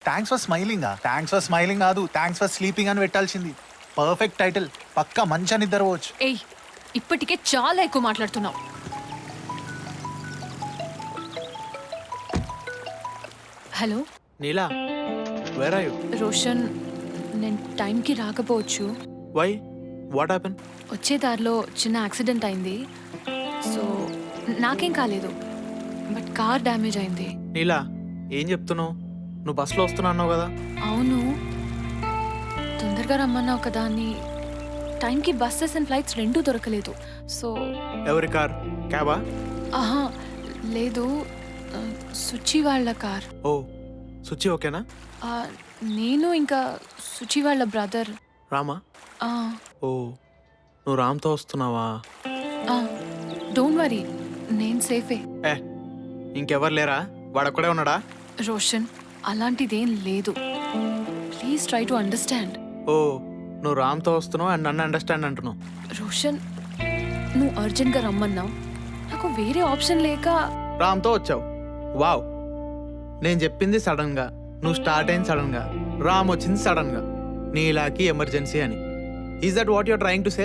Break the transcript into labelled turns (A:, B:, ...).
A: Thanks for smiling కాదు, thanks for sleeping అని పెట్టాల్సింది. Perfect title. పక్కా మంచి నిద్రపోవచ్చు.
B: ఏయ్, ఇప్పటికే చాలా ఎక్కువ మాట్లాడుతున్నావు. Hello
C: Neela, where are you?
B: Roshan, నేను టైంకి రాకపోవచ్చు.
C: వై? What happen?
B: వచ్చే దారిలో చిన్న యాక్సిడెంట్ అయింది. సో నాకేం కాలేదు, బట్ కార్ డ్యామేజ్ అయింది.
C: నీలా, ఏం చెప్తున్నావు? నువ్వు బస్సులో వస్తున్నా అన్నావు కదా.
B: అవును, తొందరగా రమ్మన్నావు కదా అని టైంకి బస్సెస్ అండ్ ఫ్లైట్స్ రెండూ దొరకలేదు. సో
C: ఎవరి కార్? క్యాబా?
B: ఆహా లేదు, సుచి వాళ్ళ కార్.
C: ఓ, సుచి ఓకేనా?
B: నేను ఇంకా సుచి వాళ్ళ బ్రదర్.
C: రామా? ఓ, నువ్వు రామ్తో వస్తున్నావా?
B: డోంట్ వరీ, నేను సేఫే.
C: ఏ, ఇంకెవరు లేరా? వాడొక్కడే ఉన్నాడా?
B: రోషన్, అలాంటిదేం లేదు. Please try to understand.
C: ఓ, నువ్వు రామ్తో వస్తున్నావు అండ్ నన్ను అండర్స్టాండ్ అంటున్నావు.
B: రోషన్, నువ్వు అర్జెంట్గా రమ్మన్నావు, నాకు వేరే ఆప్షన్ లేక.
C: రామ్తో వచ్చావు. వావ్, నేను చెప్పింది సడన్ గా, నువ్వు స్టార్ట్ అయింది సడన్ గా, రామ్ వచ్చింది సడన్ గా. నీలాకి ఎమర్జెన్సీ అని. Is that what you're trying to say?